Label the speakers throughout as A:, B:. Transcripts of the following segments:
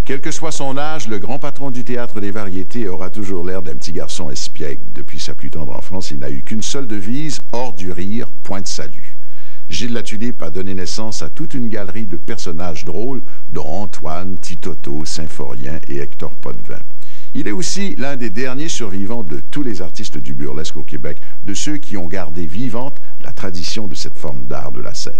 A: Quel que soit son âge, le grand patron du théâtre des variétés aura toujours l'air d'un petit garçon espiègle. Depuis sa plus tendre enfance, il n'a eu qu'une seule devise, hors du rire, point de salut. Gilles Latulippe a donné naissance à toute une galerie de personnages drôles, dont Antoine, Titoto, Symphorien et Hector Potvin. Il est aussi l'un des derniers survivants de tous les artistes du burlesque au Québec, de ceux qui ont gardé vivante la tradition de cette forme d'art de la scène.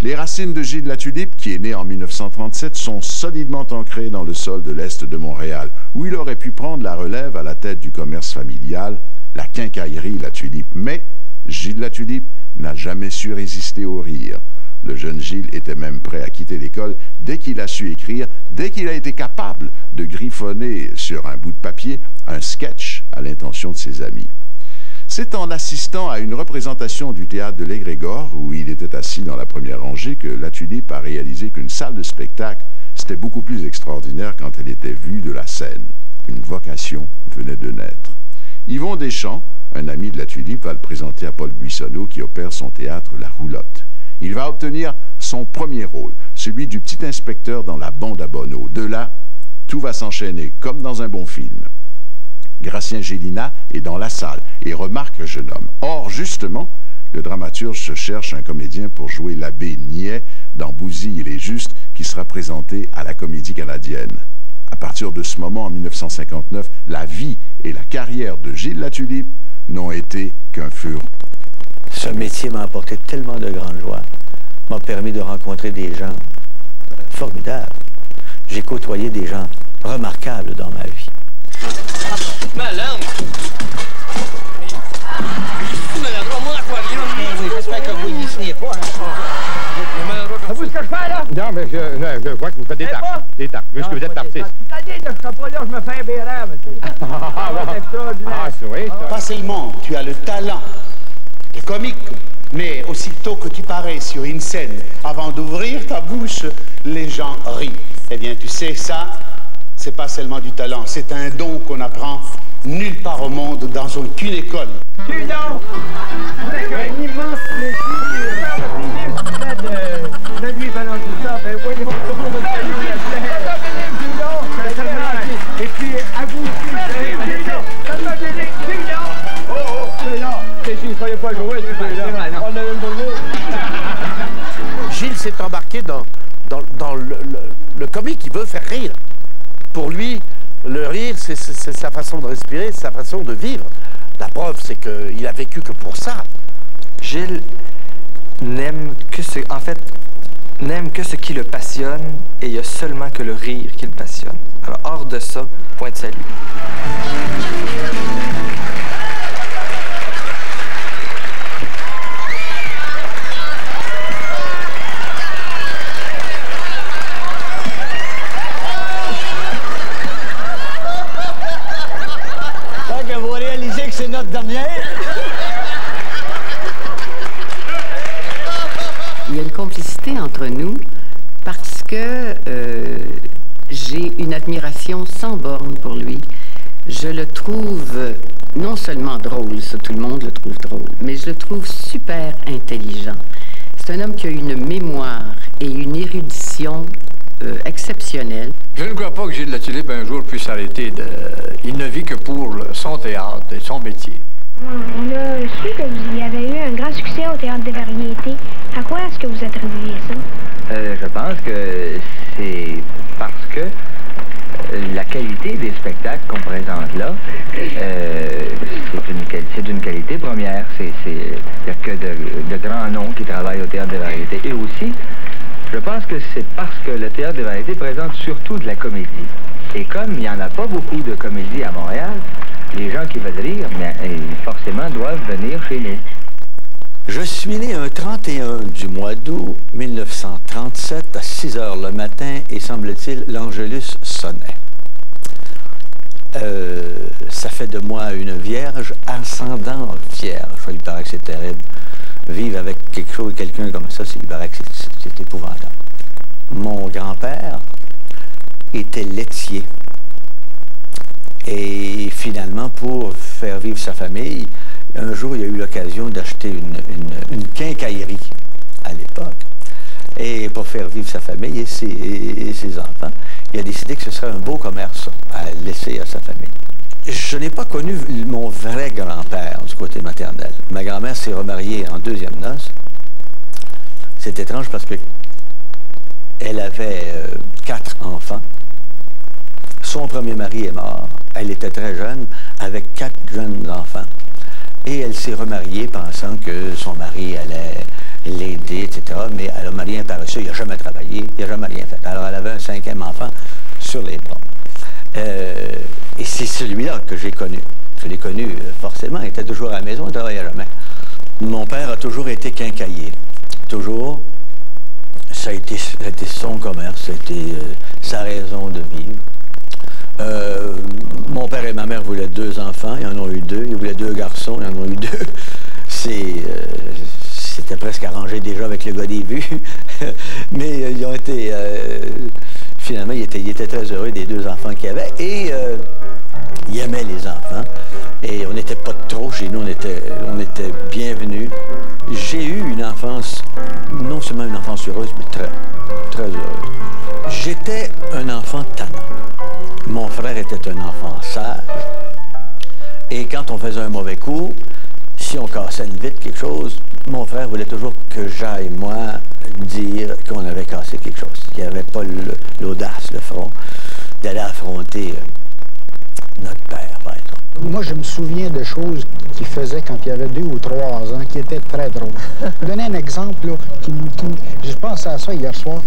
A: Les racines de Gilles Latulippe, qui est né en 1937, sont solidement ancrées dans le sol de l'Est de Montréal, où il aurait pu prendre la relève à la tête du commerce familial, la quincaillerie Latulippe. Mais Gilles Latulippe n'a jamais su résister au rire. Le jeune Gilles était même prêt à quitter l'école dès qu'il a su écrire, dès qu'il a été capable de griffonner sur un bout de papier un sketch à l'intention de ses amis. C'est en assistant à une représentation du théâtre de l'Égrégore, où il était assis dans la première rangée, que Latulippe a réalisé qu'une salle de spectacle, c'était beaucoup plus extraordinaire quand elle était vue de la scène. Une vocation venait de naître. Yvon Deschamps, un ami de Latulippe, va le présenter à Paul Buissonneau, qui opère son théâtre La Roulotte. Il va obtenir son premier rôle, celui du petit inspecteur dans La Bande à Bonneau. De là, tout va s'enchaîner, comme dans un bon film. Gratien Gélina est dans la salle et remarque le jeune homme. Or, justement, le dramaturge se cherche un comédien pour jouer l'abbé Niais dans Bousille et les Justes, qui sera présenté à la Comédie Canadienne. À partir de ce moment, en 1959, la vie et la carrière de Gilles Latulippe n'ont été qu'un feu.
B: Ce métier m'a apporté tellement de grande joie, m'a permis de rencontrer des gens formidables. J'ai côtoyé des gens remarquables dans ma vie.
C: Ma langue! J'espère que vous n'y signez pas.
D: Savez-vous ce que je fais, là? Non, mais je vois que vous faites des tartes. Des tartes, puisque vous êtes artiste. Je ne serai pas là, je me fais un béret, monsieur. Ah, oui.
E: Pas seulement tu as le talent de comique, mais aussitôt que tu parais sur une scène, avant d'ouvrir ta bouche, les gens rient. Eh bien, tu sais, ça, c'est pas seulement du talent, c'est un don qu'on apprend nulle part au monde dans aucune école.
D: Tu donc, avec un immense plaisir de lui pendant tout ça, ben voyons, et puis à vous
F: Gilles s'est embarqué dans le comique, il veut faire rire. Pour lui, le rire, c'est sa façon de respirer, c'est sa façon de vivre. La preuve, c'est qu'il a vécu que pour ça.
G: Gilles n'aime que ce qui le passionne, et il n'y a seulement que le rire qui le passionne. Alors, hors de ça, point de salut.
C: C'est notre dernière.
H: Il y a une complicité entre nous parce que j'ai une admiration sans borne pour lui. Je le trouve non seulement drôle, ça tout le monde le trouve drôle, mais je le trouve super intelligent. C'est un homme qui a une mémoire et une érudition exceptionnelle.
I: Je ne crois pas que Gilles Latulippe un jour puisse s'arrêter de... Il ne vit que pour son théâtre et son métier.
J: On a su que vous y avez eu un grand succès au Théâtre des Variétés. À quoi est-ce que vous attribuez ça?
K: Je pense que c'est parce que la qualité des spectacles qu'on présente là, c'est d'une qualité première. Il n'y a que de grands noms qui travaillent au Théâtre des Variétés. Et aussi, je pense que c'est parce que le Théâtre des Variétés présente surtout de la comédie. Et comme il n'y en a pas beaucoup de comédie à Montréal, les gens qui veulent rire, mais, forcément, doivent venir chez nous.
B: Je suis né un 31 du mois d'août 1937 à 6 heures le matin et, semble-t-il, l'Angelus sonnait. Ça fait de moi une vierge, ascendant vierge. Il paraît que c'est terrible. Vivre avec quelque chose, quelqu'un comme ça, il paraît que c'est épouvantable. Mon grand-père était laitier. Et finalement, pour faire vivre sa famille, un jour, il a eu l'occasion d'acheter une quincaillerie à l'époque. Et pour faire vivre sa famille et ses enfants. il a décidé que ce serait un beau commerce à laisser à sa famille. Je n'ai pas connu mon vrai grand-père du côté maternel. Ma grand-mère s'est remariée en deuxième noces. C'est étrange parce que elle avait 4 enfants. Son premier mari est mort. Elle était très jeune, avec 4 jeunes enfants. Et elle s'est remariée pensant que son mari allait l'aider, etc. Mais elle a marié un paresseux, il n'a jamais travaillé, il n'a jamais rien fait. Alors elle avait un 5e enfant sur les bras. Et c'est celui-là que j'ai connu. Je l'ai connu forcément, il était toujours à la maison, il ne travaillait jamais. Mon père a toujours été quincaillier. Toujours. Ça a été son commerce, ça a été sa raison de vivre. Mon père et ma mère voulaient 2 enfants, ils en ont eu 2. Ils voulaient 2 garçons, ils en ont eu 2. C'était presque arrangé déjà avec le gars des vues. Mais ils ont été... finalement, ils étaient très heureux des 2 enfants qu'il y avait. Et ils aimaient les enfants. Et on n'était pas trop chez nous, on était bienvenus. J'ai eu une enfance, non seulement une enfance heureuse, mais très, très heureuse. J'étais un enfant tannant. Mon frère était un enfant sage. Et quand on faisait un mauvais coup, si on cassait une vitre, quelque chose, mon frère voulait toujours que j'aille, moi, dire qu'on avait cassé quelque chose. Qu'il n'y avait pas l'audace, le front, d'aller affronter notre père, par exemple.
L: Moi, je me souviens de choses qu'il faisait quand il avait 2 ou 3 ans, qui étaient très drôles. Je vais vous donner un exemple, là, je pense à ça hier soir.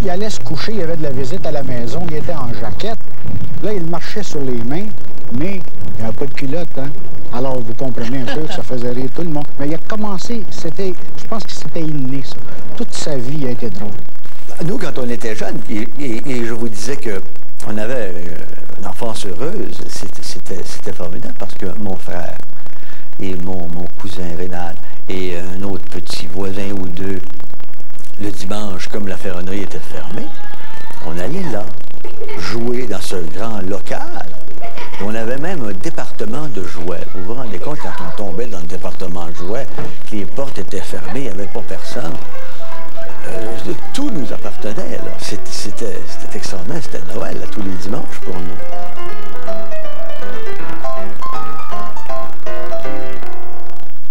L: Il allait se coucher, il y avait de la visite à la maison, il était en jaquette. Là, il marchait sur les mains, mais il n'y avait pas de culotte, hein? Alors, vous comprenez un peu que ça faisait rire tout le monde. Mais il a commencé, je pense que c'était inné, ça. Toute sa vie a été drôle.
B: Nous, quand on était jeunes, et je vous disais qu'on avait une enfance heureuse, c'était formidable parce que mon frère et mon cousin Rénal et un autre petit voisin ou 2, le dimanche, comme la ferronnerie était fermée, on allait là, jouer dans ce grand local. On avait même un département de jouets. Vous vous rendez compte, quand on tombait dans le département de jouets, que les portes étaient fermées, il n'y avait pas personne. Tout nous appartenait, là. C'était extraordinaire, c'était Noël, là, tous les dimanches pour nous.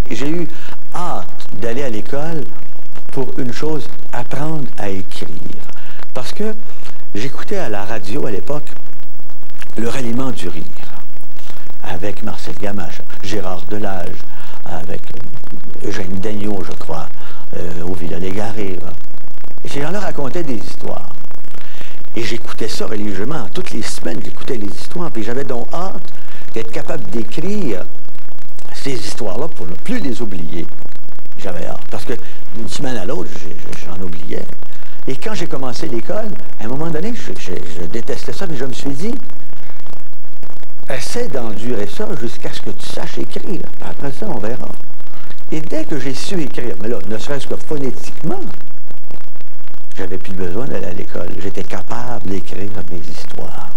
B: Et j'ai eu hâte d'aller à l'école pour une chose, apprendre à écrire. Parce que j'écoutais à la radio à l'époque le ralliement du rire, avec Marcel Gamache, Gérard Delage, avec Eugène Daigneault, je crois, au Villa-Légaré. Et ces gens-là racontaient des histoires. Et j'écoutais ça religieusement. Toutes les semaines, j'écoutais les histoires. Puis j'avais donc hâte d'être capable d'écrire ces histoires-là pour ne plus les oublier. J'avais hâte. Parce que d'une semaine à l'autre, j'en oubliais. Et quand j'ai commencé l'école, à un moment donné, je détestais ça, mais je me suis dit, essaie d'endurer ça jusqu'à ce que tu saches écrire. Après ça, on verra. Et dès que j'ai su écrire, mais là, ne serait-ce que phonétiquement, j'avais plus besoin d'aller à l'école. J'étais capable d'écrire mes histoires.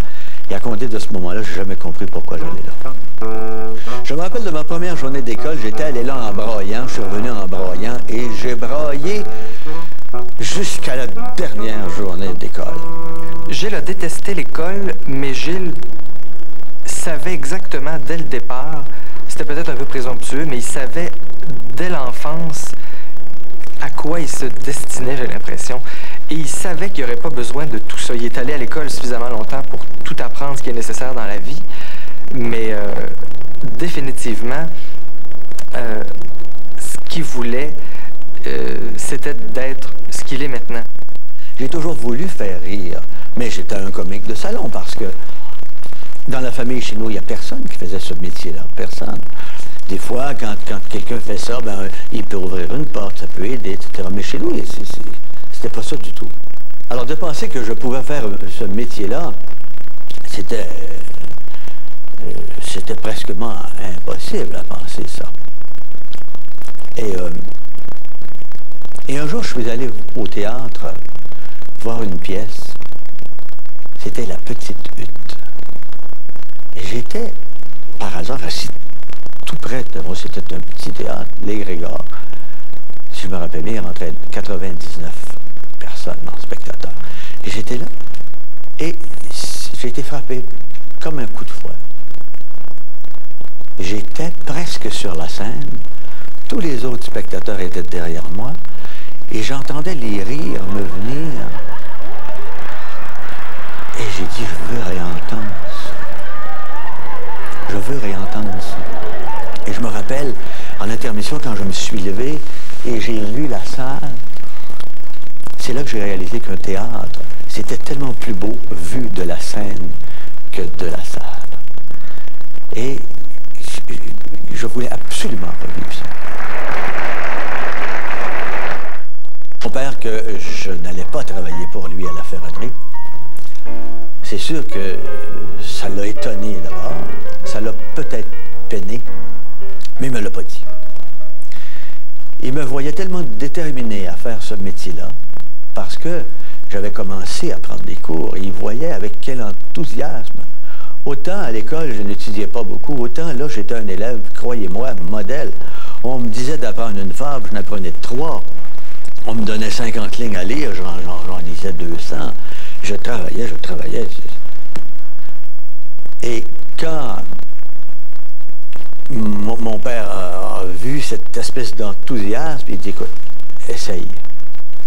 B: Et à compter de ce moment-là, je n'ai jamais compris pourquoi j'allais là. Je me rappelle de ma première journée d'école, j'étais allé là en braillant, je suis revenu en braillant, et j'ai braillé jusqu'à la dernière journée d'école.
G: Gilles a détesté l'école, mais Gilles savait exactement dès le départ, c'était peut-être un peu présomptueux, mais il savait dès l'enfance à quoi il se destinait, j'ai l'impression. Et il savait qu'il n'y aurait pas besoin de tout ça. Il est allé à l'école suffisamment longtemps pour tout apprendre ce qui est nécessaire dans la vie. Mais définitivement, ce qu'il voulait, c'était d'être ce qu'il est maintenant.
B: J'ai toujours voulu faire rire, mais j'étais un comique de salon parce que dans la famille chez nous, il n'y a personne qui faisait ce métier-là. Personne. Des fois, quand quelqu'un fait ça, ben, il peut ouvrir une porte, ça peut aider, etc. Mais chez nous, c'était pas ça du tout. Alors, de penser que je pouvais faire ce métier-là, c'était presque impossible à penser ça. Et un jour, je suis allé au théâtre voir une pièce. C'était La Petite Hutte. Et j'étais, par hasard, assis tout près de moi. C'était un petit théâtre, Les Si je me rappelle bien, il rentrait 99 personnes en spectateur. J'étais là et j'ai été frappé comme un coup de fouet. J'étais presque sur la scène, tous les autres spectateurs étaient derrière moi et j'entendais les rires me venir. Et j'ai dit, je veux réentendre ça. Je veux réentendre ça. Et je me rappelle, en intermission, quand je me suis levé et j'ai lu la salle, c'est là que j'ai réalisé qu'un théâtre, c'était tellement plus beau vu de la scène que de la salle. Et je voulais absolument revivre ça. Mon père, que je n'allais pas travailler pour lui à la ferronnerie, c'est sûr que ça l'a étonné d'abord, ça l'a peut-être peiné, mais il ne me l'a pas dit. Il me voyait tellement déterminé à faire ce métier-là, parce que j'avais commencé à prendre des cours, et il voyait avec quel enthousiasme. Autant à l'école, je n'étudiais pas beaucoup, autant là, j'étais un élève, croyez-moi, modèle. On me disait d'apprendre une fable, je n'apprenais 3. On me donnait 50 lignes à lire, j'en lisais 200. Je travaillais. Et quand mon père a vu cette espèce d'enthousiasme, il dit, écoute, essaye.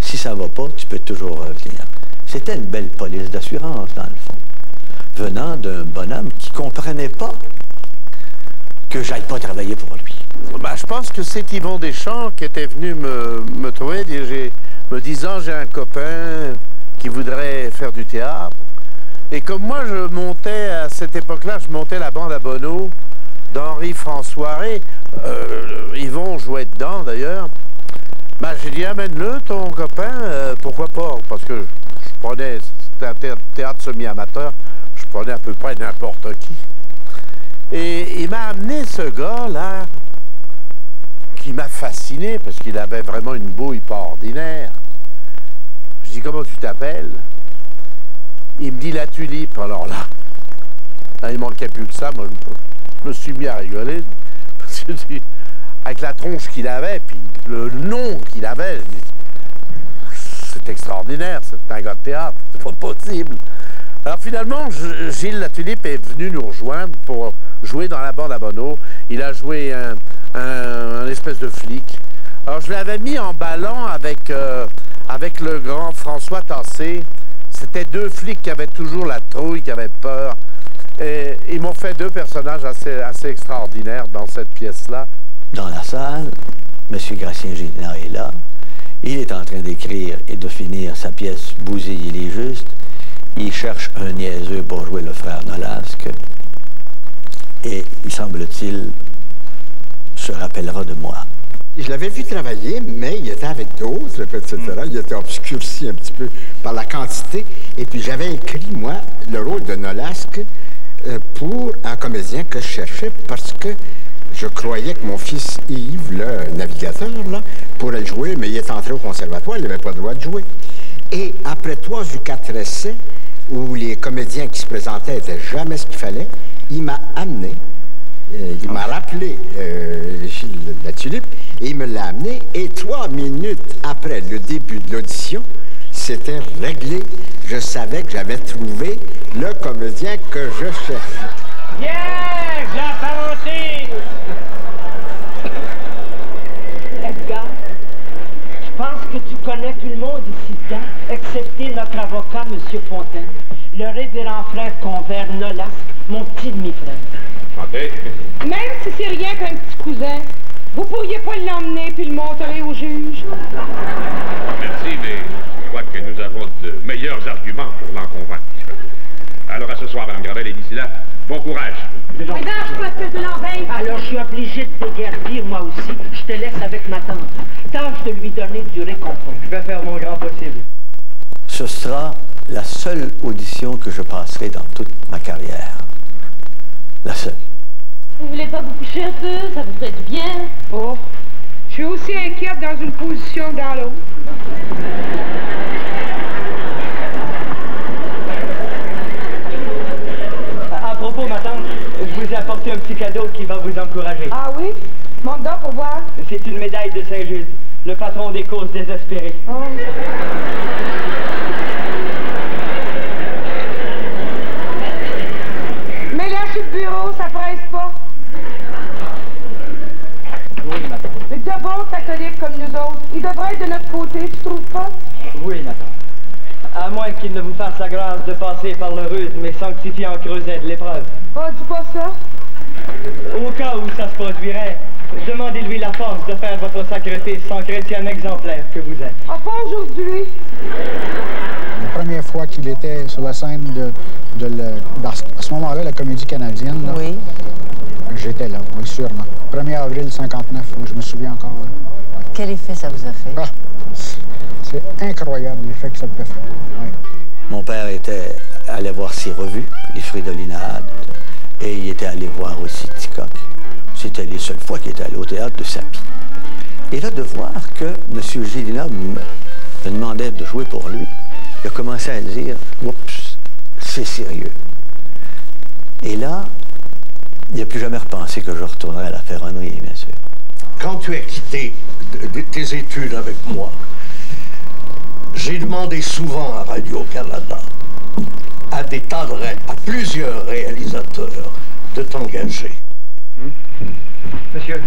B: Si ça ne va pas, tu peux toujours revenir. C'était une belle police d'assurance, dans le fond, venant d'un bonhomme qui ne comprenait pas que j'aille pas travailler pour lui.
F: Ben, je pense que c'est Yvon Deschamps qui était venu me trouver, me disant, j'ai un copain qui voudrait faire du théâtre. Et comme moi, je montais, à cette époque-là, je montais la bande à Bonneau d'Henri François Ré. Yvon jouait dedans, d'ailleurs. Ben, j'ai dit, amène-le, ton copain, pourquoi pas? Parce que je prenais, c'était un théâtre semi-amateur, je prenais à peu près n'importe qui. Et il m'a amené ce gars-là, qui m'a fasciné, parce qu'il avait vraiment une bouille pas ordinaire. Je dis, comment tu t'appelles? Il me dit La Tulipe. Alors là, il manquait plus que ça. Moi, je me suis mis à rigoler. Parce que, avec la tronche qu'il avait, puis le nom qu'il avait, je dis, c'est extraordinaire, c'est un gars de théâtre, c'est pas possible. Alors finalement, Gilles La Tulipe est venu nous rejoindre pour jouer dans la bande à Bonneau. Il a joué un espèce de flic. Alors je l'avais mis en ballant avec le grand François Tassé. C'était deux flics qui avaient toujours la trouille, qui avaient peur. Et ils m'ont fait deux personnages assez extraordinaires dans cette pièce-là.
B: Dans la salle, M. Gracien-Gélina est là. Il est en train d'écrire et de finir sa pièce « Bousille, il est juste ». Il cherche un niaiseux pour jouer le frère Nolasque. Et, il semble-t-il, se rappellera de moi.
M: Je l'avais vu travailler, mais il était avec d'autres, etc. Il était obscurci un petit peu par la quantité. Et puis j'avais écrit, moi, le rôle de Nolasque pour un comédien que je cherchais parce que je croyais que mon fils Yves, le navigateur, là, pourrait jouer, mais il est entré au conservatoire, il n'avait pas le droit de jouer. Et après 3 ou 4 essais, où les comédiens qui se présentaient n'étaient jamais ce qu'il fallait, il m'a amené, il m'a rappelé Gilles La Tulipe, et il me l'a amené, et 3 minutes après le début de l'audition, c'était réglé. Je savais que j'avais trouvé le comédien que je cherchais.
C: Yeah, la parenté!
N: Edgar, je pense que tu connais tout le monde ici dedans, excepté notre avocat, M. Fontaine, le révérend frère convers Nolasque, mon petit demi-frère.
D: Santé.
J: Même si c'est rien qu'un petit cousin, vous pourriez pas l'emmener puis le montrer au juge?
D: Merci, mais je crois que nous avons de meilleurs arguments pour l'en convaincre. Alors à ce soir, Mme Gravel, et d'ici là, bon courage.
N: Alors je suis obligé de déguerpir moi aussi. Je te laisse avec ma tante. Tâche de lui donner du réconfort.
C: Je vais faire mon grand possible.
B: Ce sera la seule audition que je passerai dans toute ma carrière. La seule.
J: Vous voulez pas vous coucher un peu? Ça vous ferait du bien? Oh, je suis aussi inquiète dans une position que dans l'autre.
C: À propos, ma tante, je vous ai apporté un petit cadeau qui va vous encourager.
J: Ah oui? Monte donc pour voir.
C: C'est une médaille de Saint-Gilles, le patron des causes désespérées.
J: Oh.
C: À moins qu'il ne vous fasse la grâce de passer par le rude mais sanctifiant creuset de l'épreuve.
O: Oh, dis pas ça.
C: Au cas où ça se produirait, demandez-lui la force de faire votre sacrifice sans chrétien exemplaire que vous êtes.
O: Ah, pas aujourd'hui.
L: La première fois qu'il était sur la scène à ce moment-là, la Comédie canadienne, là,
O: oui.
L: J'étais là, oui, sûrement. 1er avril 59, oui, je me souviens encore. Oui.
O: Quel effet ça vous a fait?
L: Ah, c'est incroyable l'effet que ça peut faire. Oui.
B: Mon père allait voir ses revues, Les Fridolинades, et il était allé voir aussi Ticoc. C'était les seules fois qu'il était allé au théâtre de Sapie. Et là, de voir que M. Gélina me demandait de jouer pour lui, il a commencé à dire « Oups, c'est sérieux ». Et là, il n'a plus jamais repensé que je retournerais à la ferronnerie, bien sûr.
P: Quand tu as quitté tes études avec moi, j'ai demandé souvent à Radio-Canada, à des tas à plusieurs réalisateurs, de t'engager.
C: Monsieur,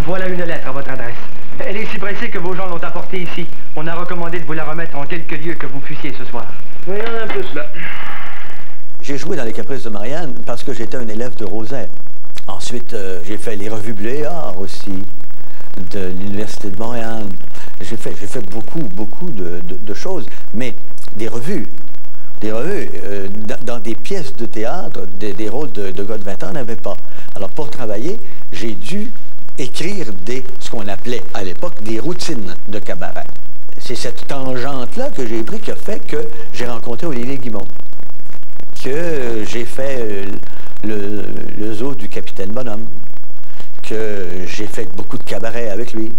C: voilà une lettre à votre adresse. Elle est si pressée que vos gens l'ont apportée ici. On a recommandé de vous la remettre en quelques lieux que vous fussiez ce soir. Voyons un peu cela.
B: J'ai joué dans les Caprices de Marianne parce que j'étais un élève de Roset. Ensuite, j'ai fait les revues Bleu et Or aussi, de l'Université de Montréal. J'ai fait beaucoup de choses, mais des revues. Dans des pièces de théâtre, des rôles de gars de 20 ans, n'avait pas. Alors, pour travailler, j'ai dû écrire ce qu'on appelait à l'époque des routines de cabaret. C'est cette tangente-là que j'ai pris qui a fait que j'ai rencontré Olivier Guimond, que j'ai fait le zoo du Capitaine Bonhomme, que j'ai fait beaucoup de cabarets avec lui.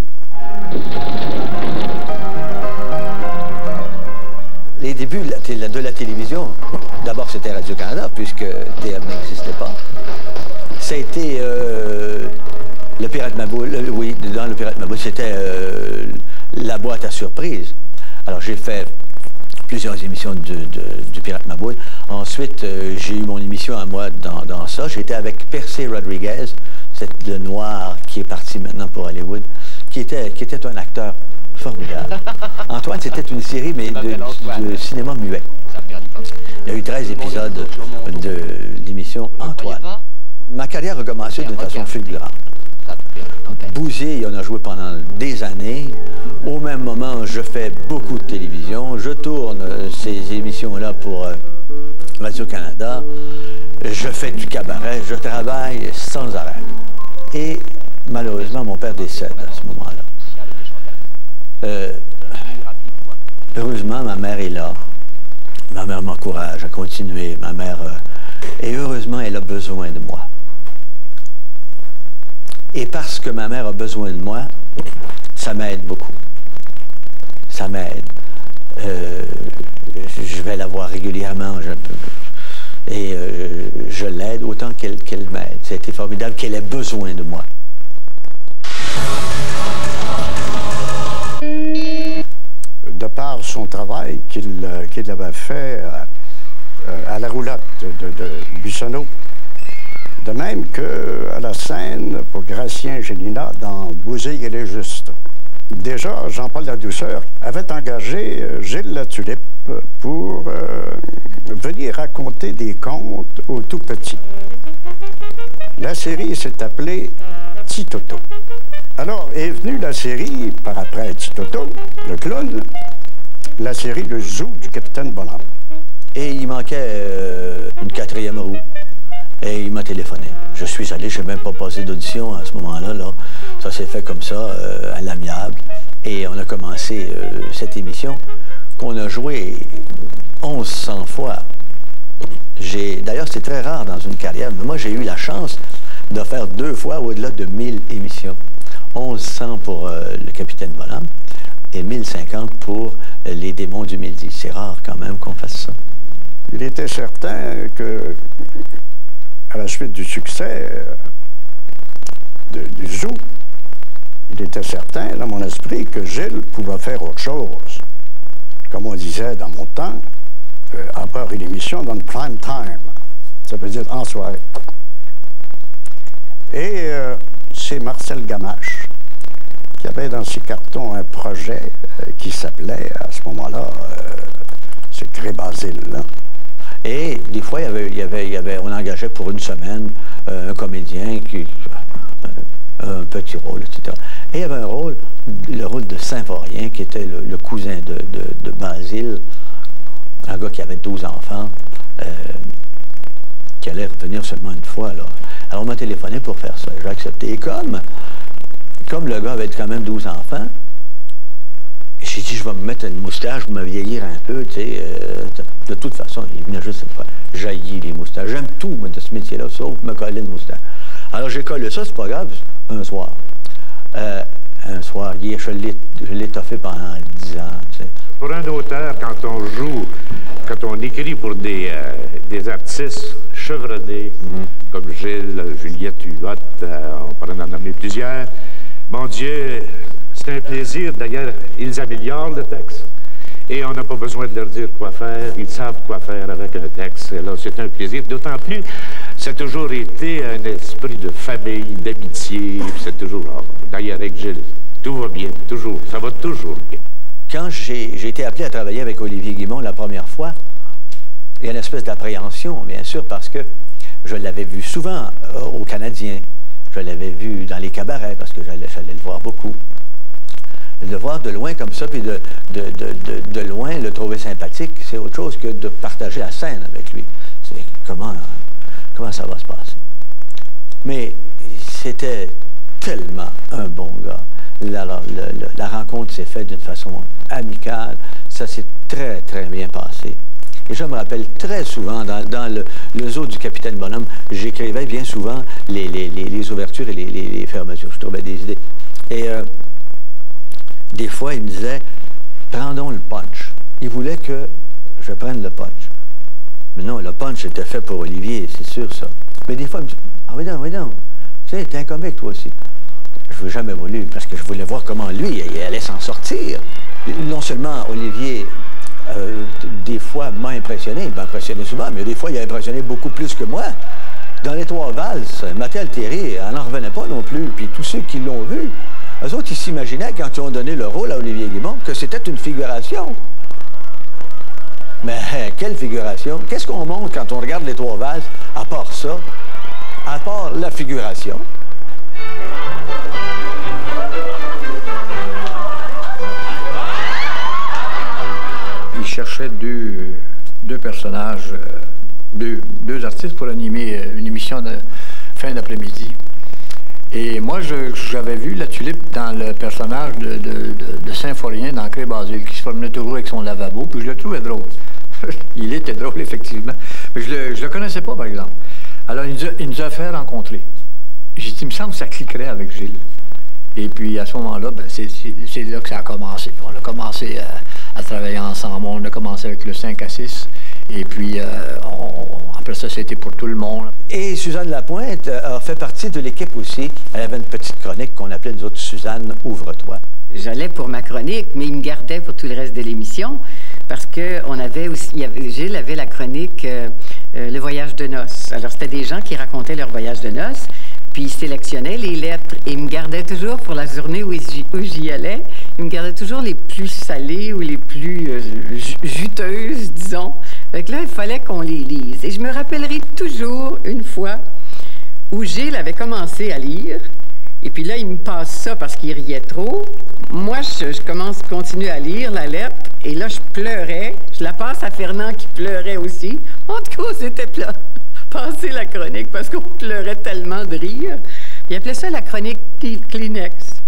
B: Les débuts de la télévision, d'abord c'était Radio-Canada, puisque TM n'existait pas. Ça a été le Pirate Maboule, oui, dans le Pirate Maboule, c'était la boîte à surprise. Alors j'ai fait plusieurs émissions du Pirate Maboule. Ensuite, j'ai eu mon émission à moi dans ça. J'étais avec Percy Rodriguez, le noir qui est parti maintenant pour Hollywood, qui était un acteur formidable. Antoine, c'était une série, mais de cinéma muet. Il y a eu 13 épisodes de l'émission Antoine. Ma carrière a commencé d'une façon fulgurante. Bousier, il en a joué pendant des années. Au même moment, je fais beaucoup de télévision. Je tourne ces émissions-là pour Radio-Canada. Je fais du cabaret. Je travaille sans arrêt. Et malheureusement, mon père décède à ce moment-là. Heureusement, ma mère est là. Ma mère m'encourage à continuer. Ma mère... et heureusement, elle a besoin de moi. Et parce que ma mère a besoin de moi, ça m'aide beaucoup. Ça m'aide. Je vais la voir régulièrement. Je l'aide autant qu'elle m'aide. Ça a été formidable qu'elle ait besoin de moi.
P: De par son travail qu'il avait fait à la roulotte de Buissonneau, de même qu'à la scène pour Gratien Gélina dans Bousille et les Justes. Déjà, Jean-Paul Ladouceur avait engagé Gilles Latulippe pour venir raconter des contes aux tout-petits. La série s'est appelée Titoto. Alors est venue la série, par après Titoto, le clown, la série Le Zoo du Capitaine Bonhomme.
B: Et il manquait une 4e roue. Et il m'a téléphoné. Je suis allé, je n'ai même pas passé d'audition à ce moment-là. Là. Ça s'est fait comme ça, à l'amiable. Et on a commencé cette émission qu'on a jouée 1100 fois. D'ailleurs, c'est très rare dans une carrière, mais moi, j'ai eu la chance de faire 2 fois au-delà de 1000 émissions. 1100 pour le Capitaine Bonhomme et 1050 pour les Démons du Midi. C'est rare quand même qu'on fasse ça.
P: Il était certain que, à la suite du succès du zoo, il était certain dans mon esprit que Gilles pouvait faire autre chose. Comme on disait dans mon temps, avoir une émission dans le prime time. Ça veut dire en soirée. Et c'est Marcel Gamache qui avait dans ses cartons un projet qui s'appelait à ce moment-là C'est Gré-Basile, là.
B: Et des fois, on engageait pour une semaine un comédien un petit rôle, etc. Et il y avait le rôle de Symphorien, qui était le cousin de Basile, un gars qui avait 12 enfants, qui allait revenir seulement une fois. Alors on m'a téléphoné pour faire ça. J'ai accepté. Et comme le gars avait quand même 12 enfants, j'ai dit, je vais me mettre une moustache, je vais me vieillir un peu, tu sais. De toute façon, il venait juste une fois. J'haïs les moustaches. J'aime tout, moi, de ce métier-là, sauf me coller une moustache. Alors, j'ai collé ça, c'est pas grave, un soir. Je l'ai toffé pendant 10 ans, tu sais.
D: Pour un auteur, quand on écrit pour des artistes chevronnés, comme Gilles, Juliette Huot, on pourrait en nommer plusieurs, mon Dieu, c'est un plaisir. D'ailleurs, ils améliorent le texte. Et on n'a pas besoin de leur dire quoi faire. Ils savent quoi faire avec un texte. Alors, c'est un plaisir. D'autant plus, ça a toujours été un esprit de famille, d'amitié. C'est toujours... D'ailleurs, avec Gilles, tout va bien, toujours. Ça va toujours bien.
B: Quand j'ai été appelé à travailler avec Olivier Guimond la première fois, il y a une espèce d'appréhension, bien sûr, parce que je l'avais vu souvent au Canadien. Je l'avais vu dans les cabarets, parce que j'allais le voir beaucoup. De le voir de loin comme ça, puis de loin le trouver sympathique, c'est autre chose que de partager la scène avec lui. C'est comment ça va se passer. Mais c'était tellement un bon gars. La rencontre s'est faite d'une façon amicale. Ça s'est très, très bien passé. Et je me rappelle très souvent, dans le zoo du Capitaine Bonhomme, j'écrivais bien souvent les ouvertures et les fermetures. Je trouvais des idées. Et des fois, il me disait, prendons le punch. Il voulait que je prenne le punch. Mais non, le punch était fait pour Olivier, c'est sûr ça. Mais des fois, il me dit, ah oui donc. Tu sais, t'es un comique toi aussi. Je n'ai jamais voulu, parce que je voulais voir comment lui il allait s'en sortir. Non seulement Olivier, des fois, m'a impressionné, il m'a impressionné souvent, mais des fois, il a impressionné beaucoup plus que moi. Dans les Trois Valses, Mathieu Altieri, elle n'en revenait pas non plus. Puis tous ceux qui l'ont vu, eux autres, ils s'imaginaient, quand ils ont donné le rôle à Olivier Guimond, que c'était une figuration. Mais quelle figuration? Qu'est-ce qu'on montre quand on regarde les Trois Valses, à part ça, à part la figuration?
I: Il cherchait deux personnages, deux artistes pour animer une émission de fin d'après-midi. Et moi, j'avais vu la tulipe dans le personnage de Symphorien dans Gré-Basile, qui se promenait toujours avec son lavabo, puis je le trouvais drôle. Il était drôle, effectivement. Mais je le connaissais pas, par exemple. Alors, il nous a fait rencontrer. J'ai dit, il me semble que ça cliquerait avec Gilles. Et puis, à ce moment-là, ben, c'est là que ça a commencé. On a commencé à travailler ensemble. On a commencé avec le 5 à 6. Et puis, après ça, c'était pour tout le monde.
B: Et Suzanne Lapointe a fait partie de l'équipe aussi. Elle avait une petite chronique qu'on appelait, nous autres, Suzanne, ouvre-toi.
H: J'allais pour ma chronique, mais il me gardait pour tout le reste de l'émission parce qu'on avait aussi, Gilles avait la chronique Le voyage de noces. Alors, c'était des gens qui racontaient leur voyage de noces, puis ils sélectionnaient les lettres et il me gardait toujours pour la journée où j'y allais, il me gardait toujours les plus salées ou les plus juteuses, disons. Fait que là, il fallait qu'on les lise. Et je me rappellerai toujours une fois où Gilles avait commencé à lire. Et puis là, il me passe ça parce qu'il riait trop. Moi, je continue à lire la lettre. Et là, je pleurais. Je la passe à Fernand qui pleurait aussi. En tout cas, c'était passer la chronique parce qu'on pleurait tellement de rire. Il appelait ça la chronique Kleenex.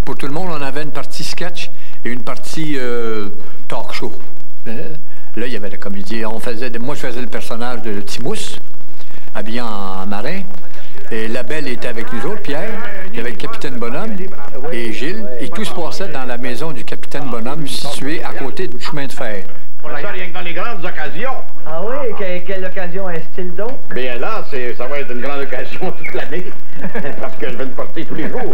I: Pour tout le monde, on avait une partie sketch et une partie talk show. Là, il y avait la comédie. Moi, je faisais le personnage de Timousse, habillé en marin. Et la belle était avec nous autres, Pierre. Il y avait le capitaine Bonhomme et Gilles. Et tout se passait dans la maison du capitaine Bonhomme, située à côté du chemin de fer.
D: On ça rien que dans les grandes occasions.
C: Ah oui? Quelle occasion est-ce-t-il donc?
D: Bien là, ça va être une grande occasion toute l'année. Parce que je vais le porter tous les jours.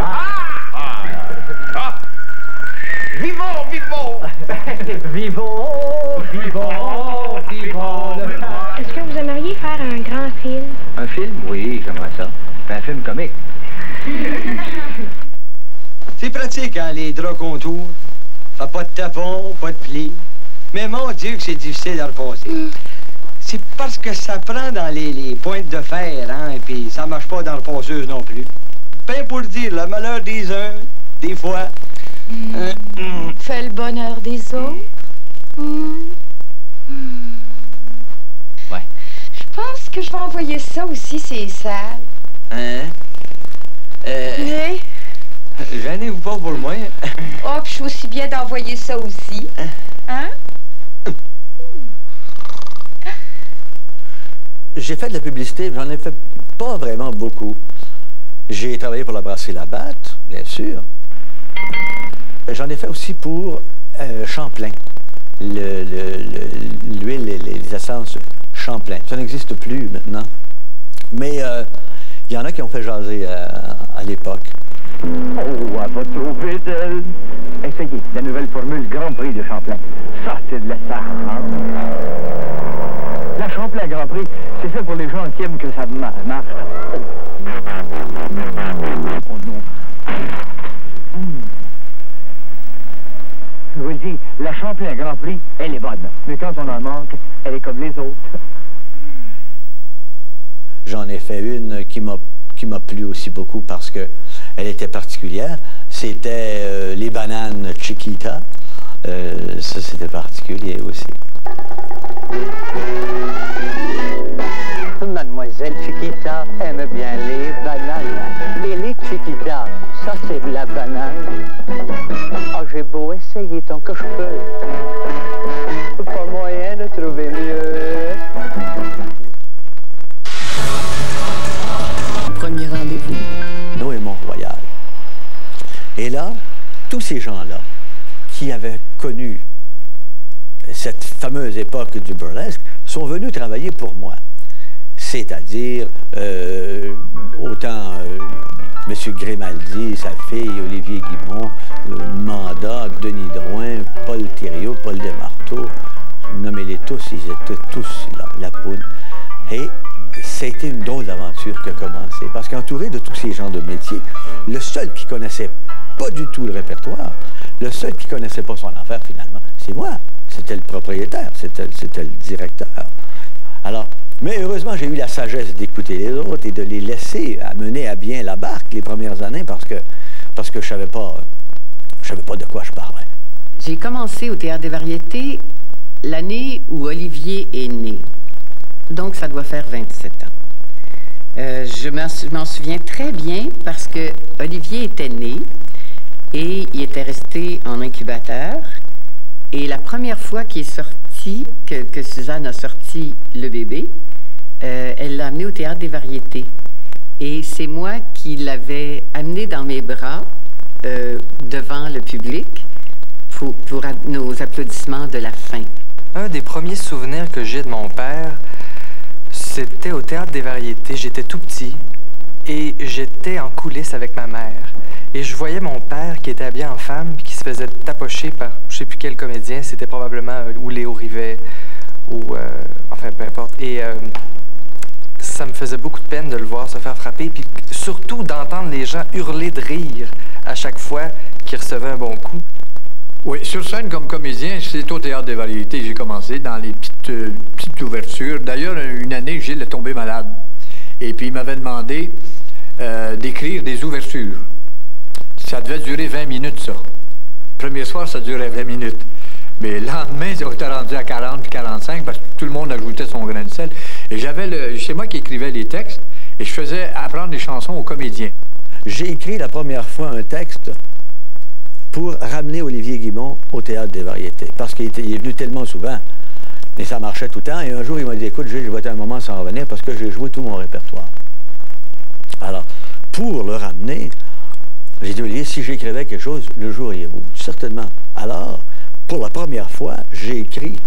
D: Vivons, vivons! Vivons!
J: Est-ce que vous aimeriez faire un grand film?
K: Un film? Oui, j'aimerais ça. Un film comique.
C: C'est pratique, hein, les draps contours. Fait pas de tapons, pas de plis.
Q: Mais mon Dieu que c'est difficile à repasser. C'est parce que ça prend dans les pointes de fer, hein, et puis ça marche pas dans la passeuse non plus. Ben pour dire, le malheur des uns, des fois.
O: Fait le bonheur des autres.
Q: Ouais.
O: Je pense que je vais envoyer ça aussi, c'est sale.
Q: Hein?
O: Oui.
Q: Gênez-vous pas pour moi.
O: Oh, puis je suis aussi bien d'envoyer ça aussi. Hein?
B: J'ai fait de la publicité, j'en ai fait pas vraiment beaucoup. J'ai travaillé pour la brasserie Labatt, bien sûr. J'en ai fait aussi pour Champlain. L'huile et les essences Champlain. Ça n'existe plus maintenant. Mais il y en a qui ont fait jaser à l'époque.
K: Oh, à votre trouver essayez la nouvelle formule Grand Prix de Champlain. Ça, c'est de l'essence. La Champlain Grand Prix, c'est fait pour les gens qui aiment que ça marche. Oh non. Je vous le dis, la Champlain Grand Prix, elle est bonne. Mais quand on en manque, elle est comme les autres.
B: J'en ai fait une qui m'a plu aussi beaucoup parce que elle était particulière. C'était les bananes Chiquita. Ça, c'était particulier aussi.
R: Mademoiselle Chiquita aime bien les bananes. Et les Chiquita, ça c'est de la banane. Oh, j'ai beau essayer tant que je peux. Pas moyen de trouver mieux.
H: Premier rendez-vous.
B: Noé Mont-Royal. Et là, tous ces gens-là qui avaient connu cette fameuse époque du burlesque sont venus travailler pour moi. C'est-à-dire, autant M. Grimaldi, sa fille, Olivier Guimont, Manda, Denis Drouin, Paul Thériault, Paul Desmarteaux, nommez-les tous, ils étaient tous là, la poudre. Et c'était une drôle d'aventure qui a commencé. Parce qu'entouré de tous ces gens de métier, le seul qui connaissait pas du tout le répertoire, le seul qui connaissait pas son affaire finalement, c'est moi. C'était le propriétaire, c'était le directeur. Alors, mais heureusement, j'ai eu la sagesse d'écouter les autres et de les laisser mener à bien la barque les premières années parce que je savais pas de quoi je parlais.
H: J'ai commencé au Théâtre des Variétés l'année où Olivier est né. Donc, ça doit faire 27 ans. Je m'en souviens très bien parce que Olivier était né et il était resté en incubateur. Et la première fois qu'il est sorti, que Suzanne a sorti le bébé, elle l'a amené au Théâtre des Variétés. Et c'est moi qui l'avais amené dans mes bras devant le public pour nos applaudissements de la fin.
G: Un des premiers souvenirs que j'ai de mon père, c'était au Théâtre des Variétés. J'étais tout petit et j'étais en coulisses avec ma mère. Et je voyais mon père qui était habillé en femme qui se faisait tapocher par je sais plus quel comédien. C'était probablement ou Léo Rivet ou... enfin, peu importe. Et ça me faisait beaucoup de peine de le voir se faire frapper. Puis surtout d'entendre les gens hurler de rire à chaque fois qu'ils recevaient un bon coup.
I: Oui, sur scène comme comédien, c'est au Théâtre des Variétés que j'ai commencé, dans les petites ouvertures. D'ailleurs, une année, Gilles est tombé malade. Et puis, il m'avait demandé d'écrire des ouvertures. Ça devait durer 20 minutes, ça. Premier soir, ça durait 20 minutes. Mais le lendemain, ça était rendu à 40 puis 45 parce que tout le monde ajoutait son grain de sel. Et c'est moi qui écrivais les textes et je faisais apprendre les chansons aux comédiens.
B: J'ai écrit la première fois un texte pour ramener Olivier Guimont au Théâtre des Variétés. Parce qu'il est venu tellement souvent, et ça marchait tout le temps. Et un jour, il m'a dit, écoute, je vais un moment sans revenir parce que j'ai joué tout mon répertoire. Alors, pour le ramener, j'ai dit, Olivier, si j'écrivais quelque chose, le jour est beau. Certainement. Alors, pour la première fois, j'ai écrit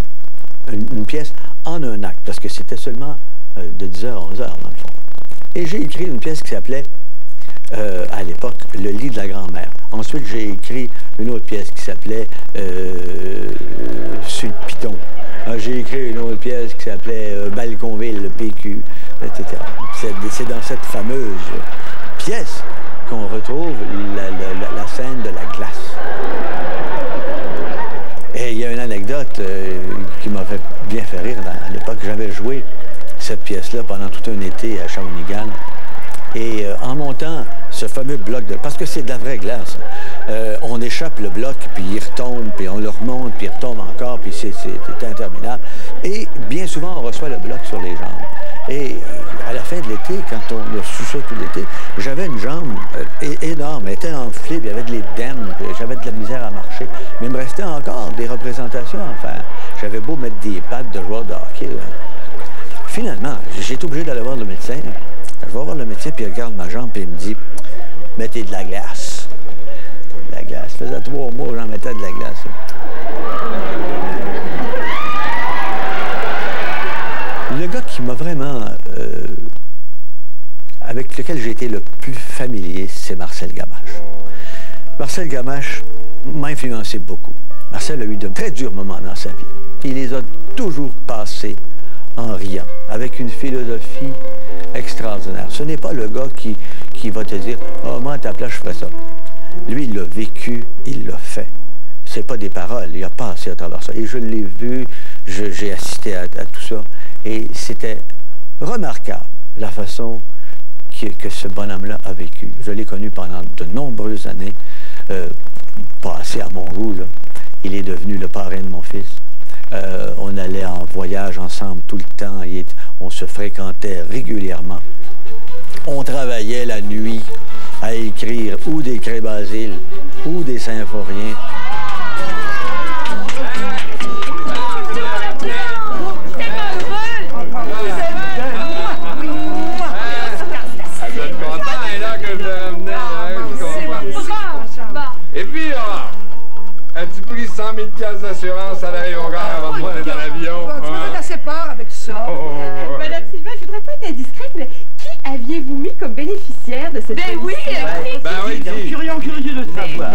B: une pièce en un acte, parce que c'était seulement de 10h à 11h, dans le fond. Et j'ai écrit une pièce qui s'appelait, à l'époque, Le lit de la grand-mère. Ensuite, j'ai écrit une autre pièce qui s'appelait Sur le piton. J'ai écrit une autre pièce qui s'appelait Balconville, le PQ, etc. C'est dans cette fameuse pièce qu'on retrouve la scène de la glace. Et il y a une anecdote qui m'a bien fait rire à l'époque. J'avais joué cette pièce-là pendant tout un été à Shawinigan. Et en montant ce fameux bloc de... Parce que c'est de la vraie glace. On échappe le bloc, puis il retombe, puis on le remonte, puis il retombe encore, puis c'est interminable. Et bien souvent, on reçoit le bloc sur les jambes. Et à la fin de l'été, quand on a su ça tout l'été, j'avais une jambe énorme, elle était enflée, puis il y avait de l'édème, j'avais de la misère à marcher. Mais il me restait encore des représentations à faire. J'avais beau mettre des pattes de joueur de hockey. Là. Finalement, j'ai été obligé d'aller voir le médecin. Je vais voir le médecin, puis il regarde ma jambe, puis il me dit « Mettez de la glace. » De la glace. Ça faisait 3 mois que j'en mettais de la glace. Le gars qui m'a vraiment... avec lequel j'ai été le plus familier, c'est Marcel Gamache. Marcel Gamache m'a influencé beaucoup. Marcel a eu de très durs moments dans sa vie. Il les a toujours passés en riant, avec une philosophie extraordinaire. Ce n'est pas le gars qui va te dire « Ah, oh, moi, à ta place, je ferais ça. » Lui, il l'a vécu, il l'a fait. C'est pas des paroles, il a passé à travers ça. Et je l'ai vu, j'ai assisté à tout ça. Et c'était remarquable, la façon que ce bonhomme-là a vécu. Je l'ai connu pendant de nombreuses années, passé à mon goût, là. Il est devenu le parrain de mon fils. On allait en voyage ensemble tout le temps. On se fréquentait régulièrement. On travaillait la nuit à écrire ou des Cré-Basile ou des Symphoriens.
S: Et puis, as-tu pris 100 000 piastres d'assurance à l'aérogare avant de monter dans l'avion?
T: Tu m'as assez peur avec ça.
U: Madame Sylvain, je voudrais pas être indiscrète, mais qui aviez-vous mis comme bénéficiaire de cette police?
T: Ben oui, curieux de savoir.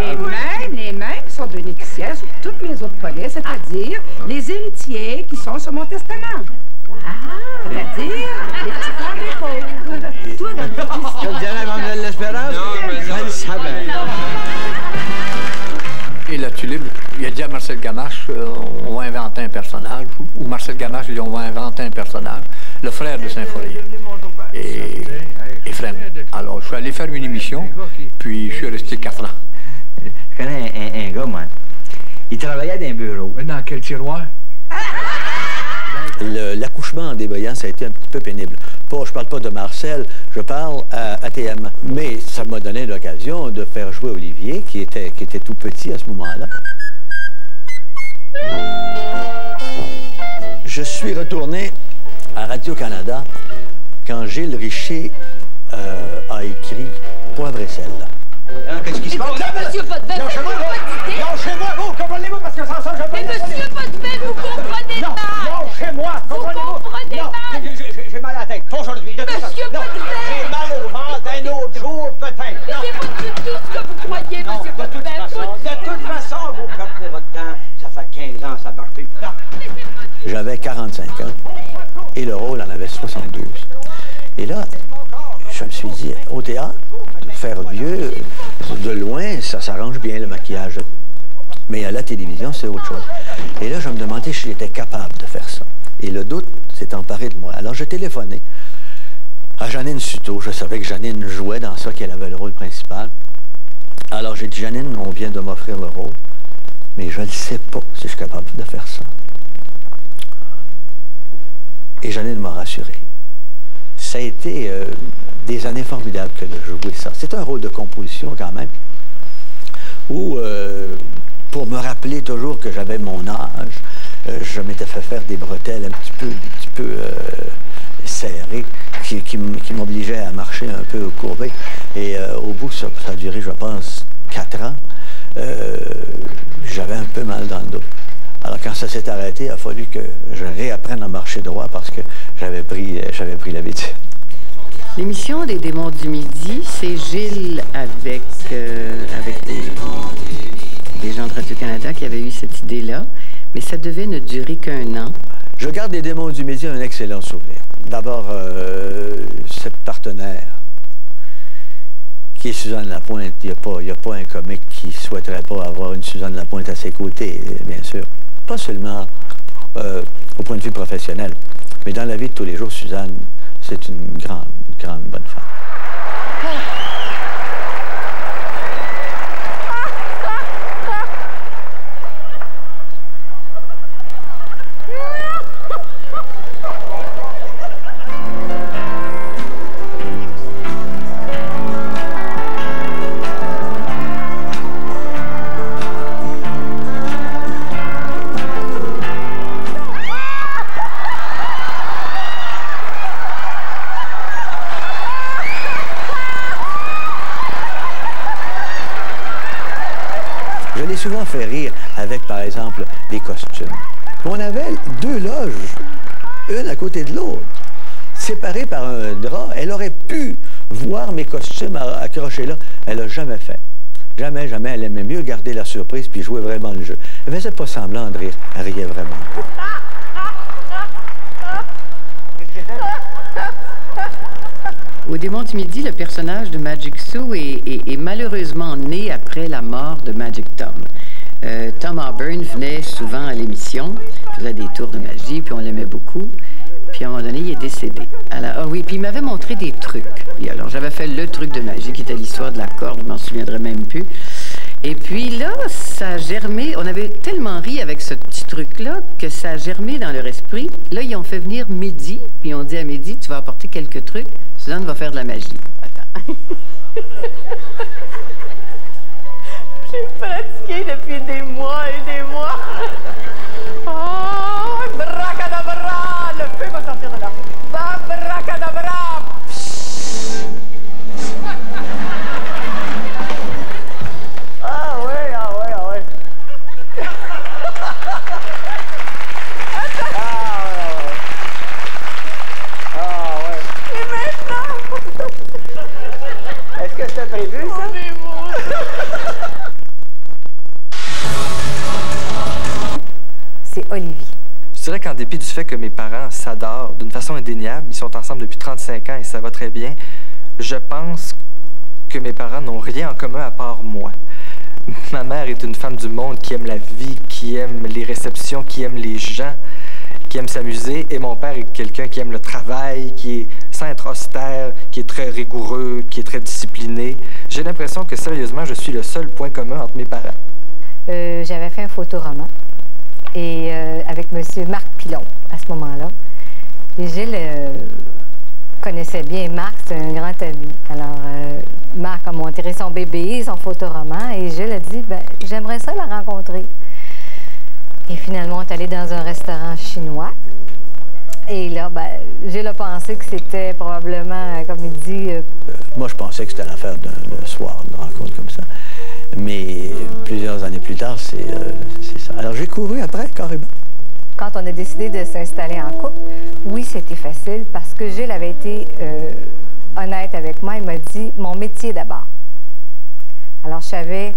T: Les mêmes qui sont bénéficiaires sur toutes mes autres polices, c'est-à-dire les héritiers qui sont sur mon testament. C'est-à-dire les petits frères des pauvres. Toi,
Q: Je te dirais, Mademoiselle L'Espérance?
S: Non, mais
Q: je le savais.
I: Et la Tulipe, il a dit à Marcel Gamache, on va inventer un personnage, ou Marcel Gamache, il dit, on va inventer un personnage, le frère de Symphorien, et Ephrem. Alors, je suis allé faire une émission, puis je suis resté 4 ans.
Q: Je connais un gars, moi. Il travaillait dans un bureau.
I: Dans quel tiroir?
B: L'accouchement en débrayant, ça a été un petit peu pénible. Je parle pas de Marcel, je parle à ATM. Mais ça m'a donné l'occasion de faire jouer Olivier, qui était tout petit à ce moment-là. Je suis retourné à Radio-Canada quand Gilles Richer a écrit Poivre et sel.
U: Qu'est-ce qui se passe? Monsieur Potvin,
T: Lâchez-moi, vous, comprenez-vous, parce que sans ça, je peux...
U: Mais monsieur Potvin, vous comprenez mal!
T: Lâchez-moi, comprenez-vous?
U: Vous comprenez mal!
T: J'ai mal à la tête, pas aujourd'hui.
U: Monsieur Potvin!
T: J'ai mal au ventre un autre jour, peut-être.
U: Mais c'est pas du tout ce que vous croyez, monsieur Potvin.
T: De toute façon, vous perdez votre temps. Ça fait 15 ans, ça marche plus.
B: J'avais 45 ans et le rôle en avait 72. Et là, je me suis dit, au théâtre, faire vieux, de loin, ça s'arrange bien le maquillage. Mais à la télévision, c'est autre chose. Et là, je me demandais si j'étais capable de faire ça. Et le doute s'est emparé de moi. Alors, j'ai téléphoné à Janine Suto. Je savais que Janine jouait dans ça, qu'elle avait le rôle principal. Alors, j'ai dit, Janine, on vient de m'offrir le rôle, mais je ne sais pas si je suis capable de faire ça. Et Janine m'a rassuré. Ça a été des années formidables que de jouer ça. C'est un rôle de composition quand même, où pour me rappeler toujours que j'avais mon âge, je m'étais fait faire des bretelles un petit peu serrées, qui m'obligeaient à marcher un peu courbé. Et au bout, ça a duré, je pense, 4 ans. J'avais un peu mal dans le dos. Alors quand ça s'est arrêté, il a fallu que je réapprenne à marcher droit parce que j'avais pris l'habitude.
H: L'émission des Démons du Midi, c'est Gilles avec des gens de Radio-Canada qui avaient eu cette idée-là, mais ça devait ne durer qu'1 an.
B: Je garde des Démons du Midi un excellent souvenir. D'abord, cette partenaire qui est Suzanne Lapointe. Il n'y a pas un comique qui ne souhaiterait pas avoir une Suzanne Lapointe à ses côtés, bien sûr. Pas seulement au point de vue professionnel, mais dans la vie de tous les jours, Suzanne, c'est une grande bonne femme. Souvent fait rire avec, par exemple, des costumes. On avait 2 loges, une à côté de l'autre, séparées par un drap. Elle aurait pu voir mes costumes accrochés là. Elle n'a jamais fait. Jamais, jamais. Elle aimait mieux garder la surprise puis jouer vraiment le jeu. Elle faisait pas semblant de rire. Elle riait vraiment.
H: Au Démon du Midi, le personnage de Magic Sue est malheureusement né après la mort de Magic Tom. Tom Auburn venait souvent à l'émission, faisait des tours de magie, puis on l'aimait beaucoup. Puis à un moment donné, il est décédé. Alors, oui, puis il m'avait montré des trucs. Puis alors, j'avais fait le truc de magie qui était l'histoire de la corde, je m'en souviendrai même plus. Et puis là, ça a germé. On avait tellement ri avec ce petit truc-là que ça a germé dans leur esprit. Là, ils ont fait venir Mehdi, puis on dit à Mehdi, tu vas apporter quelques trucs. Suzanne va faire de la magie. Attends.
U: J'ai pratiqué depuis des mois et des mois. Oh, bracadabra! Le feu va sortir de là. Bracadabra! Ah ouais, ah ouais, ah ouais. Ah ouais. Et maintenant? Est-ce que c'était prévu, ça?
A: C'est Olivier.
G: Je dirais qu'en dépit du fait que mes parents s'adorent d'une façon indéniable, ils sont ensemble depuis 35 ans et ça va très bien, je pense que mes parents n'ont rien en commun à part moi. Ma mère est une femme du monde qui aime la vie, qui aime les réceptions, qui aime les gens, qui aime s'amuser. Et mon père est quelqu'un qui aime le travail, qui est sans être austère, qui est très rigoureux, qui est très discipliné. J'ai l'impression que, sérieusement, je suis le seul point commun entre mes parents.
A: J'avais fait un photoroman et avec M. Marc Pilon, à ce moment-là. Et Gilles connaissait bien Marc, c'est un grand ami. Alors, Marc a montré son bébé, son photoroman, et Gilles a dit, ben, j'aimerais ça la rencontrer. Et finalement, on est allé dans un restaurant chinois. Et là, ben, Gilles a pensé que c'était probablement, comme il dit...
B: Moi, je pensais que c'était l'affaire d'un soir, une rencontre comme ça. Mais plusieurs années plus tard, c'est ça. Alors, j'ai couru après, carrément.
A: Quand on a décidé de s'installer en couple, oui, c'était facile parce que Gilles avait été honnête avec moi. Il m'a dit, mon métier d'abord. Alors, je savais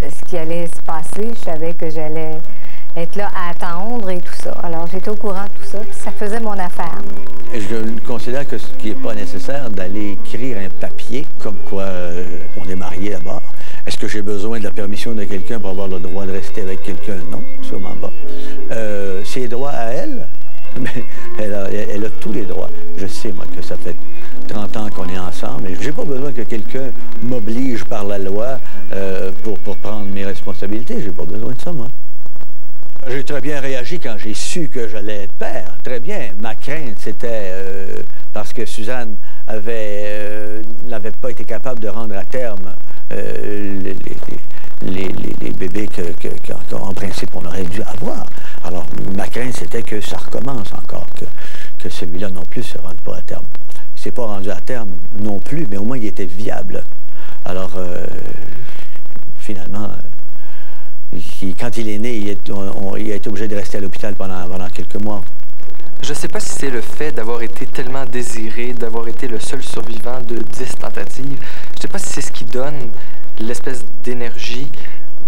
A: ce qui allait se passer. Je savais que j'allais être là à attendre et tout ça. Alors, j'étais au courant de tout ça, puis ça faisait mon affaire.
B: Et je considère que ce qui n'est pas nécessaire d'aller écrire un papier comme quoi on est marié d'abord. Est-ce que j'ai besoin de la permission de quelqu'un pour avoir le droit de rester avec quelqu'un? Non, sûrement pas. Ses droits à elle, mais elle a tous les droits. Je sais, moi, que ça fait 30 ans qu'on est ensemble et j'ai pas besoin que quelqu'un m'oblige par la loi pour prendre mes responsabilités. J'ai pas besoin de ça, moi. J'ai très bien réagi quand j'ai su que j'allais être père. Très bien. Ma crainte, c'était parce que Suzanne n'avait pas été capable de rendre à terme les bébés qu'en principe on aurait dû avoir. Alors, ma crainte, c'était que ça recommence encore, que celui-là non plus ne se rende pas à terme. Il ne s'est pas rendu à terme non plus, mais au moins il était viable. Alors, finalement... Quand il est né, il a été obligé de rester à l'hôpital pendant quelques mois.
G: Je ne sais pas si c'est le fait d'avoir été tellement désiré, d'avoir été le seul survivant de 10 tentatives. Je ne sais pas si c'est ce qui donne l'espèce d'énergie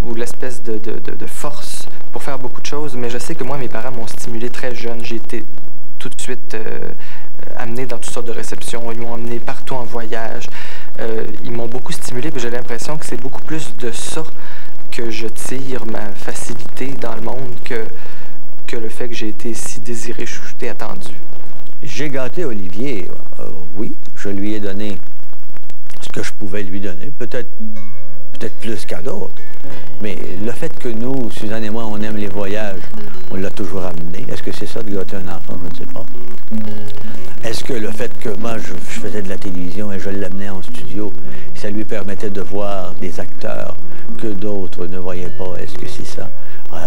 G: ou l'espèce de force pour faire beaucoup de choses, mais je sais que moi, mes parents m'ont stimulé très jeune. J'ai été tout de suite amené dans toutes sortes de réceptions, ils m'ont emmené partout en voyage. Ils m'ont beaucoup stimulé, puis j'ai l'impression que c'est beaucoup plus de ça que je tire ma facilité dans le monde que le fait que j'ai été si désiré, chouchouté, attendu.
B: J'ai gâté Olivier, oui. Je lui ai donné ce que je pouvais lui donner, peut-être plus qu'à d'autres. Mais le fait que nous, Suzanne et moi, on aime les voyages, on l'a toujours amené. Est-ce que c'est ça de gâter un enfant? Je ne sais pas. Est-ce que le fait que moi, je faisais de la télévision et je l'amenais en studio, ça lui permettait de voir des acteurs que d'autres ne voyaient pas? Est-ce que c'est ça?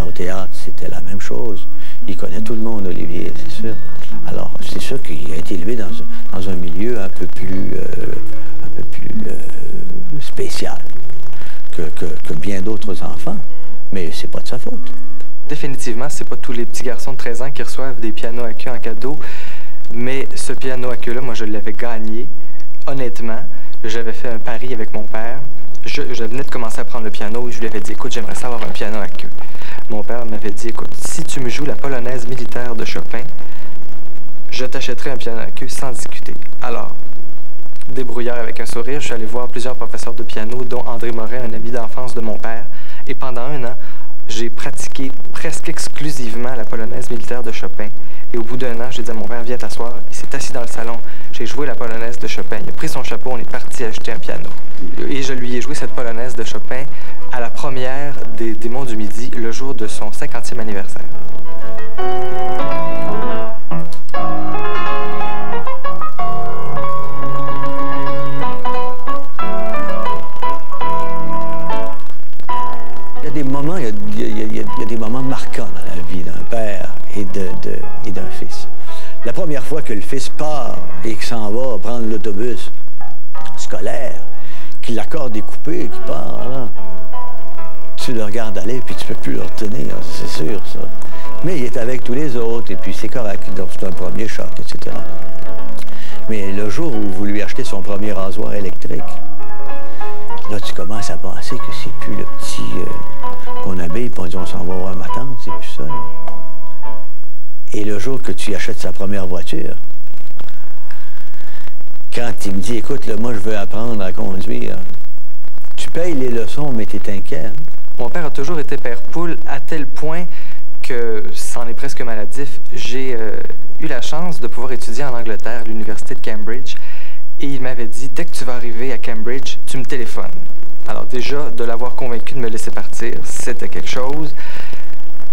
B: Au théâtre, c'était la même chose. Il connaît tout le monde, Olivier, c'est sûr. Alors, c'est sûr qu'il a été élevé dans un milieu un peu plus spécial que bien d'autres enfants. Mais c'est pas de sa faute.
G: Définitivement, c'est pas tous les petits garçons de 13 ans qui reçoivent des pianos à queue en cadeau. Mais ce piano à queue-là, moi, je l'avais gagné. Honnêtement, j'avais fait un pari avec mon père. Je venais de commencer à prendre le piano et je lui avais dit, écoute, j'aimerais ça avoir un piano à queue. Mon père m'avait dit, écoute, si tu me joues la polonaise militaire de Chopin, je t'achèterai un piano à queue sans discuter. Alors, débrouillard avec un sourire, je suis allé voir plusieurs professeurs de piano, dont André Moret, un ami d'enfance de mon père. Et pendant 1 an, j'ai pratiqué presque exclusivement la polonaise militaire de Chopin. Et au bout d'1 an, j'ai dit à mon père, viens t'asseoir. Il s'est assis dans le salon. J'ai joué la polonaise de Chopin. Il a pris son chapeau, on est parti acheter un piano. Et je lui ai joué cette polonaise de Chopin à la première des Monts du Midi, le jour de son 50e anniversaire.
B: Il y a des moments marquants dans la vie d'un père et d'un fils. La première fois que le fils part et qu'il s'en va prendre l'autobus scolaire, qu'il l'accorde découpé, qu'il part, là, tu le regardes aller puis tu peux plus le retenir, c'est sûr, ça. Mais il est avec tous les autres et puis c'est correct, donc c'est un premier choc, etc. Mais le jour où vous lui achetez son premier rasoir électrique, là, tu commences à penser que c'est plus le petit qu'on habille, puis on dit on s'en va voir ma tante, c'est plus ça. Là. Et le jour que tu achètes sa première voiture, quand il me dit, écoute, là, moi, je veux apprendre à conduire, tu payes les leçons, mais t'es inquiet. Hein?
G: Mon père a toujours été père poule à tel point que, c'en est presque maladif, j'ai eu la chance de pouvoir étudier en Angleterre, à l'université de Cambridge. Et il m'avait dit, dès que tu vas arriver à Cambridge, tu me téléphones. Alors déjà, de l'avoir convaincu de me laisser partir, c'était quelque chose.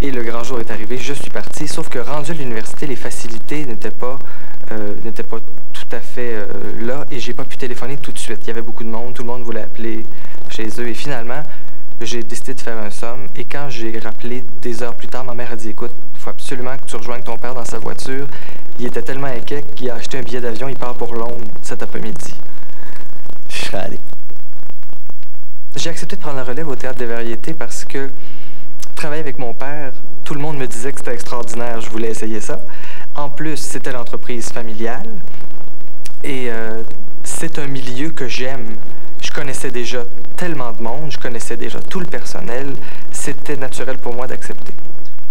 G: Et le grand jour est arrivé, je suis parti. Sauf que rendu à l'université, les facilités n'étaient pas tout à fait là. Et j'ai pas pu téléphoner tout de suite. Il y avait beaucoup de monde, tout le monde voulait appeler chez eux. Et finalement, j'ai décidé de faire un somme. Et quand j'ai rappelé des heures plus tard, ma mère a dit, écoute, il faut absolument que tu rejoignes ton père dans sa voiture. Il était tellement inquiet qu'il a acheté un billet d'avion, il part pour Londres cet après-midi.
B: Je serais allé.
G: J'ai accepté de prendre la relève au Théâtre des Variétés parce que travailler avec mon père, tout le monde me disait que c'était extraordinaire, je voulais essayer ça. En plus, c'était l'entreprise familiale et c'est un milieu que j'aime. Je connaissais déjà tellement de monde, je connaissais déjà tout le personnel, c'était naturel pour moi d'accepter.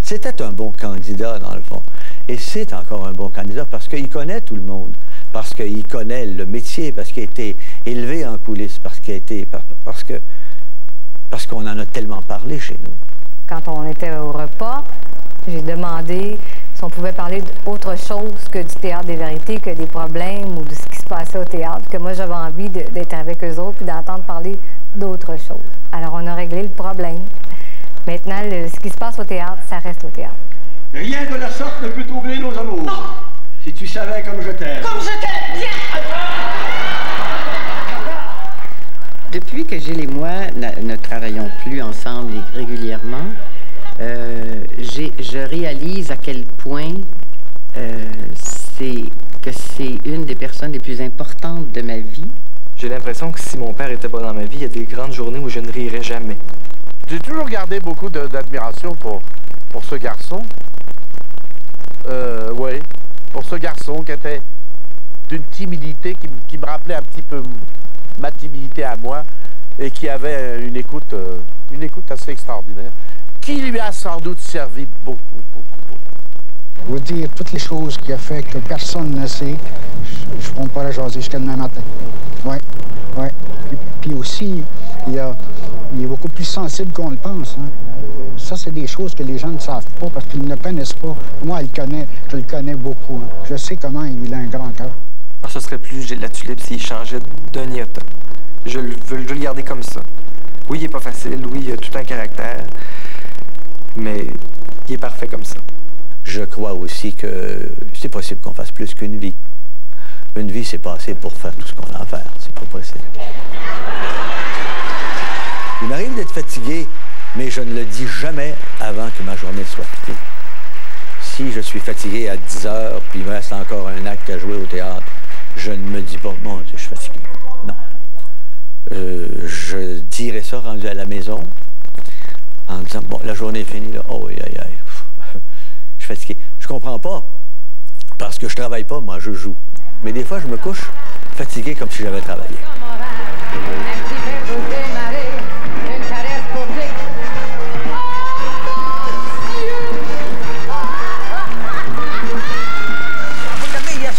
B: C'était un bon candidat, dans le fond. Et c'est encore un bon candidat parce qu'il connaît tout le monde, parce qu'il connaît le métier, parce qu'il a été élevé en coulisses, parce qu'on en a tellement parlé chez nous.
A: Quand on était au repas, j'ai demandé si on pouvait parler d'autre chose que du Théâtre des Variétés, que des problèmes ou de ce qui se passait au théâtre, que moi j'avais envie d'être avec eux autres et d'entendre parler d'autre chose. Alors on a réglé le problème. Maintenant, ce qui se passe au théâtre, ça reste au théâtre.
Q: Rien de la sorte ne peut troubler nos amours. Non. Si tu savais comme je t'aime.
U: Comme je t'aime, tiens!
H: Depuis que Gilles et moi ne travaillons plus ensemble régulièrement, je réalise à quel point c'est une des personnes les plus importantes de ma vie.
G: J'ai l'impression que si mon père était pas dans ma vie, il y a des grandes journées où je ne rirais jamais.
F: J'ai toujours gardé beaucoup d'admiration pour ce garçon. Oui, pour ce garçon qui était d'une timidité qui me rappelait un petit peu ma timidité à moi et qui avait une écoute assez extraordinaire, qui lui a sans doute servi beaucoup.
L: Vous dire toutes les choses qu'il a fait que personne ne sait, je ne pourrais pas la jaser jusqu'à demain matin. Oui, oui. Puis aussi, il est beaucoup plus sensible qu'on le pense. Hein. Ça, c'est des choses que les gens ne savent pas parce qu'ils ne le connaissent pas. Moi, je le connais beaucoup. Hein. Je sais comment il a un grand cœur.
G: Ce serait plus Gilles Latulippe s'il changeait d'un iota. Je veux le garder comme ça. Oui, il n'est pas facile. Oui, il a tout un caractère. Mais il est parfait comme ça.
B: Je crois aussi que c'est possible qu'on fasse plus qu'une vie. Une vie, c'est pas assez pour faire tout ce qu'on a à faire. C'est pas possible. Il m'arrive d'être fatigué, mais je ne le dis jamais avant que ma journée soit finie. Si je suis fatigué à 10 heures, puis il me reste encore un acte à jouer au théâtre, je ne me dis pas, mon Dieu, je suis fatigué. Non. Je dirai ça rendu à la maison, en disant, bon, la journée est finie, là. Oh, aïe, aïe, aïe. Je suis fatigué. Je comprends pas, parce que je travaille pas, moi, je joue. Mais des fois, je me couche fatigué comme si j'avais travaillé.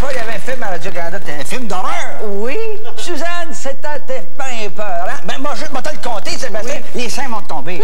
E: Il y avait un film à Radio-Canada, un film d'horreur. Oui. Suzanne, c'était pas peur. Hein? Ben, moi, je vais te le compter, Sébastien. Oui. Les seins vont tomber.